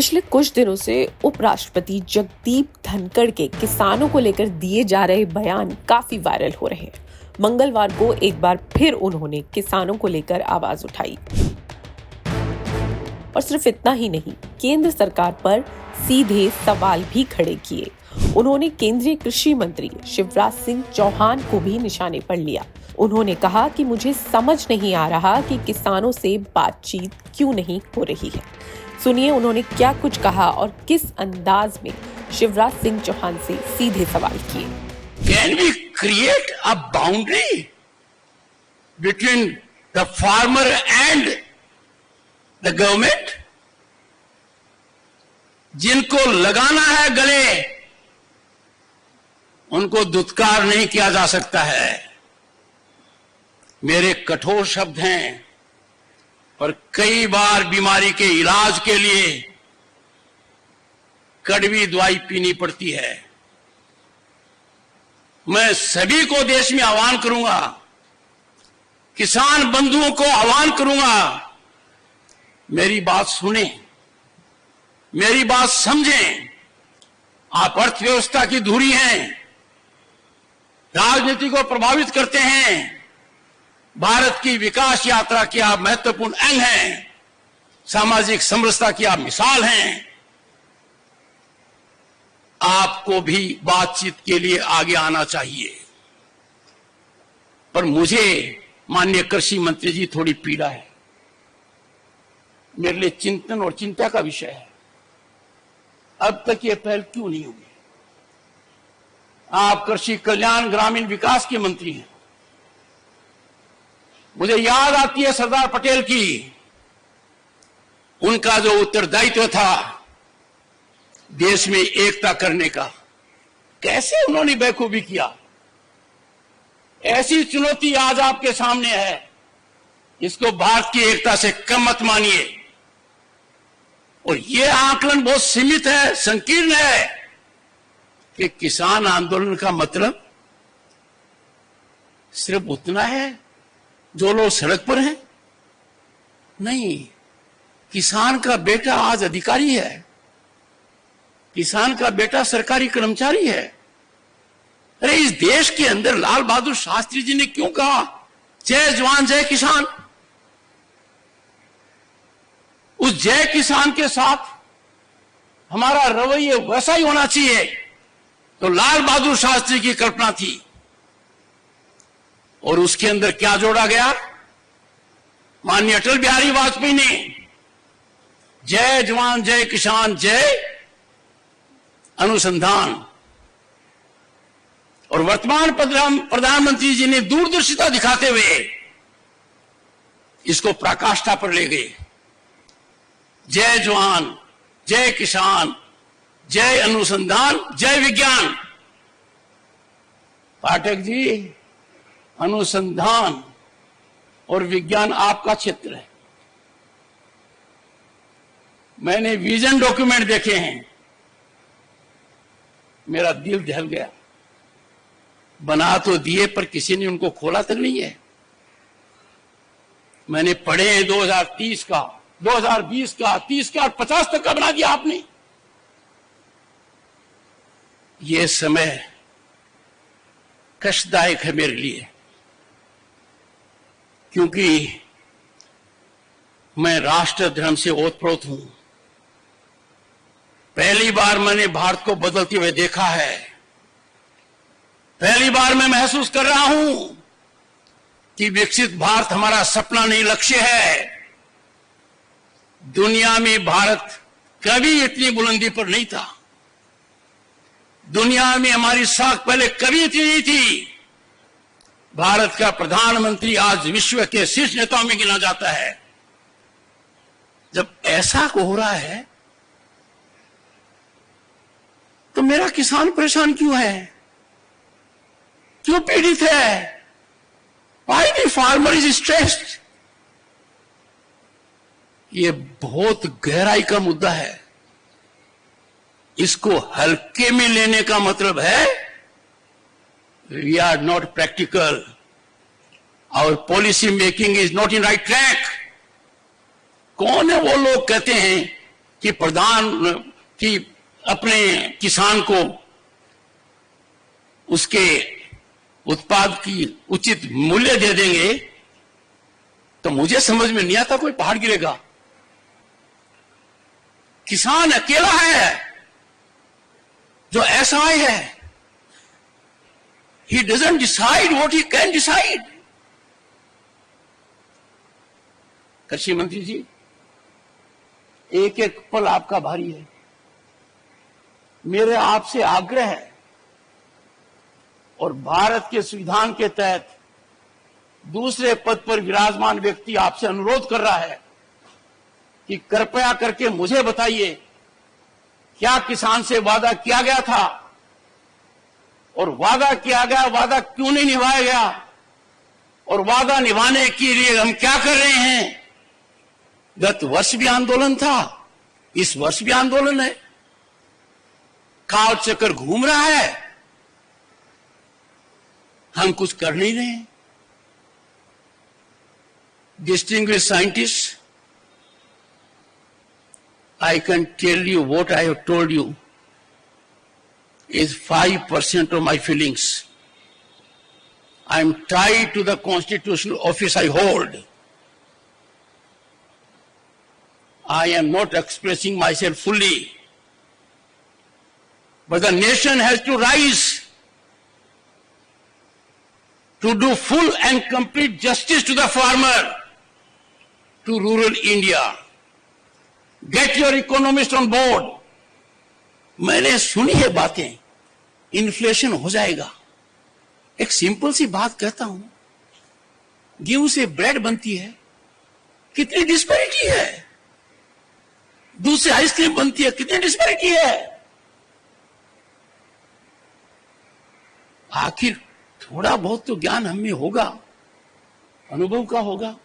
पिछले कुछ दिनों से उपराष्ट्रपति जगदीप धनखड़ के किसानों को लेकर दिए जा रहे बयान काफी वायरल हो रहे हैं। मंगलवार को एक बार फिर उन्होंने किसानों को लेकर आवाज उठाई और सिर्फ इतना ही नहीं, केंद्र सरकार पर सीधे सवाल भी खड़े किए। उन्होंने केंद्रीय कृषि मंत्री शिवराज सिंह चौहान को भी निशाने पर लिया। उन्होंने कहा कि मुझे समझ नहीं आ रहा कि किसानों से बातचीत क्यों नहीं हो रही है। सुनिए उन्होंने क्या कुछ कहा और किस अंदाज में शिवराज सिंह चौहान से सीधे सवाल किए। Can we create a boundary between the farmer and the government? जिनको लगाना है गले, उनको दुत्कार नहीं किया जा सकता है। मेरे कठोर शब्द हैं, पर कई बार बीमारी के इलाज के लिए कड़वी दवाई पीनी पड़ती है। मैं सभी को देश में आह्वान करूंगा, किसान बंधुओं को आह्वान करूंगा, मेरी बात सुने, मेरी बात समझें। आप अर्थव्यवस्था की धुरी हैं, राजनीति को प्रभावित करते हैं, भारत की विकास यात्रा की आप महत्वपूर्ण अंग हैं, सामाजिक समरसता की आप मिसाल हैं। आपको भी बातचीत के लिए आगे आना चाहिए। पर मुझे माननीय कृषि मंत्री जी थोड़ी पीड़ा है, मेरे लिए चिंतन और चिंता का विषय है। अब तक ये पहल क्यों नहीं हुई? आप कृषि कल्याण ग्रामीण विकास के मंत्री हैं। मुझे याद आती है सरदार पटेल की, उनका जो उत्तरदायित्व था देश में एकता करने का, कैसे उन्होंने बेखूबी किया। ऐसी चुनौती आज आपके सामने है, इसको भारत की एकता से कम मत मानिए। और यह आकलन बहुत सीमित है, संकीर्ण है कि किसान आंदोलन का मतलब सिर्फ उतना है जो लोग सड़क पर हैं। नहीं, किसान का बेटा आज अधिकारी है, किसान का बेटा सरकारी कर्मचारी है। अरे इस देश के अंदर लाल बहादुर शास्त्री जी ने क्यों कहा जय जवान जय किसान? उस जय किसान के साथ हमारा रवैया वैसा ही होना चाहिए तो लाल बहादुर शास्त्री की कल्पना थी। और उसके अंदर क्या जोड़ा गया? माननीय अटल बिहारी वाजपेयी ने जय जवान जय किसान जय अनुसंधान, और वर्तमान प्रधानमंत्री जी ने दूरदर्शिता दिखाते हुए इसको पराकाष्ठा पर ले गए। जय जवान जय किसान जय अनुसंधान जय विज्ञान। पाठक जी, अनुसंधान और विज्ञान आपका क्षेत्र है। मैंने विजन डॉक्यूमेंट देखे हैं, मेरा दिल दहल गया। बना तो दिए पर किसी ने उनको खोला तक नहीं है। मैंने पढ़े हैं 2030 का, 2020 का, 30 का और 50 तक का बना दिया आपने। यह समय कष्टदायक है मेरे लिए, क्योंकि मैं राष्ट्र धर्म से ओतप्रोत हूं। पहली बार मैंने भारत को बदलते हुए देखा है। पहली बार मैं महसूस कर रहा हूं कि विकसित भारत हमारा सपना नहीं, लक्ष्य है। दुनिया में भारत कभी इतनी बुलंदी पर नहीं था। दुनिया में हमारी साख पहले कभी इतनी नहीं थी। भारत का प्रधानमंत्री आज विश्व के शीर्ष नेताओं में गिना जाता है। जब ऐसा हो रहा है तो मेरा किसान परेशान क्यों है, क्यों पीड़ित है? Why the farmer is stressed? ये बहुत गहराई का मुद्दा है। इसको हल्के में लेने का मतलब है we are not practical, our policy making is not in right track। कौन है वो लोग कहते हैं कि कि अपने किसान को उसके उत्पाद की उचित मूल्य दे देंगे, तो मुझे समझ में नहीं आता कोई पहाड़ गिरेगा। किसान अकेला है जो एसआई है। He doesn't decide what he can decide. कृषि मंत्री जी, एक एक पल आपका भारी है। मेरे आपसे आग्रह है और भारत के संविधान के तहत दूसरे पद पर विराजमान व्यक्ति आपसे अनुरोध कर रहा है कि कृपया करके मुझे बताइए, क्या किसान से वादा किया गया था, और वादा किया गया वादा क्यों नहीं निभाया गया, और वादा निभाने के लिए हम क्या कर रहे हैं। गत वर्ष भी आंदोलन था, इस वर्ष भी आंदोलन है, काल चक्कर घूम रहा है, हम कुछ कर नहीं रहे हैं। Distinguished scientists, I can tell you what I have told you is 5% of my feelings. I am tied to the constitutional office I hold. I am not expressing myself fully. But the nation has to rise to do full and complete justice to the farmer, to rural India. Get your economists on board. मैंने सुनी है बातें, inflation हो जाएगा। एक simple सी बात कहता हूं, गेहूं से ब्रेड बनती है, कितनी डिस्पैरिटी है। दूध से आइसक्रीम बनती है, कितनी डिस्पैरिटी है। आखिर थोड़ा बहुत तो ज्ञान हमें होगा, अनुभव का होगा।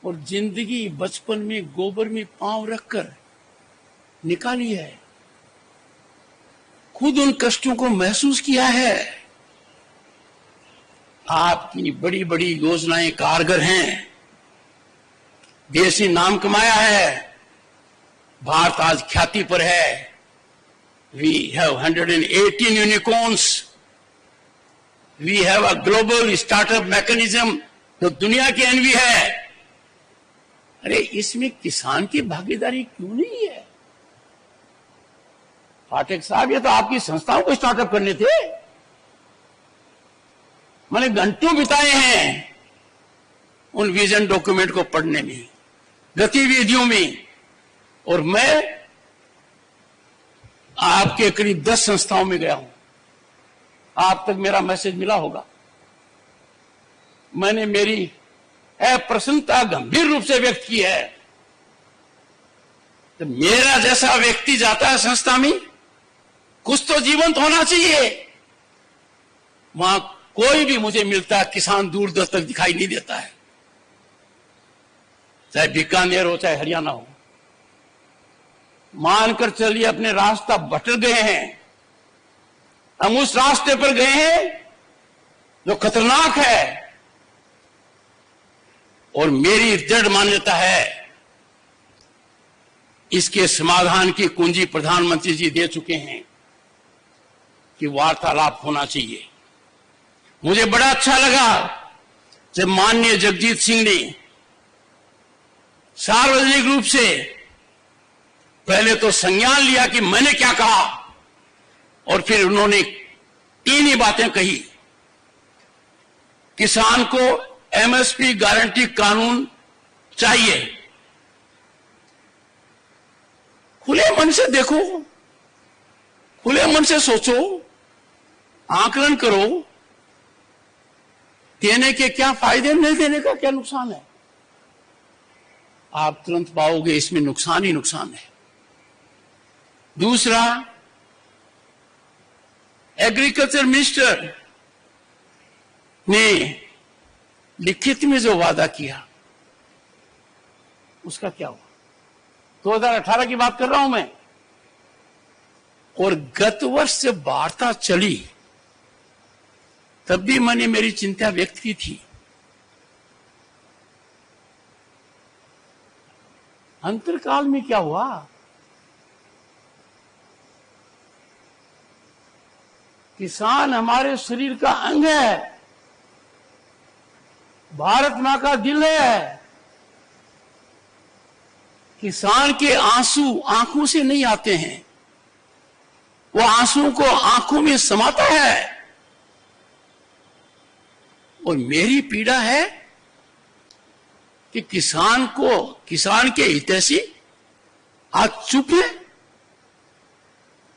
और जिंदगी बचपन में गोबर में पांव रखकर निकाली है, खुद उन कष्टों को महसूस किया है। आपकी बड़ी बड़ी योजनाएं कारगर हैं, देश ने नाम कमाया है, भारत आज ख्याति पर है। We have 118 unicorns, we have a global startup mechanism जो दुनिया की एनवी है। अरे इसमें किसान की भागीदारी क्यों नहीं है। पाठक साहब, ये तो आपकी संस्थाओं को स्टार्टअप करने थे। मैंने घंटों बिताए हैं उन विजन डॉक्यूमेंट को पढ़ने में, गतिविधियों में, और मैं आपके करीब 10 संस्थाओं में गया हूं। आप तक मेरा मैसेज मिला होगा। मैंने मेरी अप्रसन्नता गंभीर रूप से व्यक्त की है। तो मेरा जैसा व्यक्ति जाता है संस्था में, कुछ तो जीवंत होना चाहिए। वहां कोई भी मुझे मिलता है, किसान दूर दूर तक दिखाई नहीं देता है, चाहे बीकानेर हो चाहे हरियाणा हो। मानकर चलिए अपने रास्ता भटक गए हैं, हम उस रास्ते पर गए हैं जो खतरनाक है। और मेरी दृढ़ मान्यता है इसके समाधान की कुंजी प्रधानमंत्री जी दे चुके हैं कि वार्तालाप होना चाहिए। मुझे बड़ा अच्छा लगा जब माननीय जगजीत सिंह ने सार्वजनिक रूप से पहले तो संज्ञान लिया कि मैंने क्या कहा, और फिर उन्होंने 3 ही बातें कही। किसान को एमएसपी गारंटी कानून चाहिए। खुले मन से देखो, खुले मन से सोचो, आकलन करो, देने के क्या फायदे, नहीं देने का क्या नुकसान है। आप तुरंत पाओगे इसमें नुकसान ही नुकसान है। दूसरा, एग्रीकल्चर मिनिस्टर ने लिखित में जो वादा किया उसका क्या हुआ। 2018 की बात कर रहा हूं मैं। और गत वर्ष जब वार्ता चली तब भी मैंने मेरी चिंता व्यक्त की थी। अंतरकाल में क्या हुआ? किसान हमारे शरीर का अंग है, भारत मां का दिल है। किसान के आंसू आंखों से नहीं आते हैं, वो आंसुओं को आंखों में समाता है। और मेरी पीड़ा है कि किसान के हितैषी आज चुप है,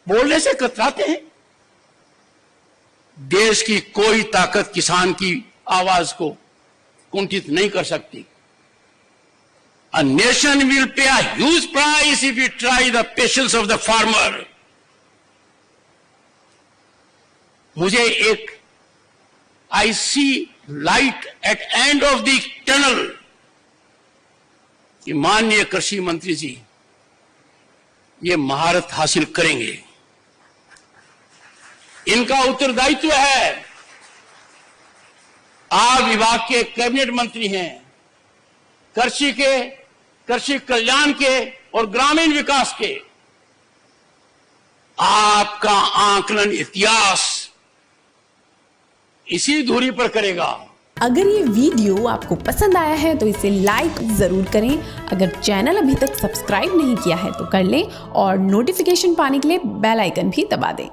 बोलने से कतराते हैं। देश की कोई ताकत किसान की आवाज को कुंठित नहीं कर सकती। A nation will pay a huge price if we try the patience of the farmer. मुझे एक I see light at end of the tunnel कि माननीय कृषि मंत्री जी ये महारत हासिल करेंगे। इनका उत्तरदायित्व है, आप विभाग के कैबिनेट मंत्री हैं, कृषि कल्याण के और ग्रामीण विकास के। आपका आकलन इतिहास इसी दूरी पर करेगा। अगर ये वीडियो आपको पसंद आया है तो इसे लाइक जरूर करें। अगर चैनल अभी तक सब्सक्राइब नहीं किया है तो कर लें और नोटिफिकेशन पाने के लिए बेल आइकन भी दबा दें।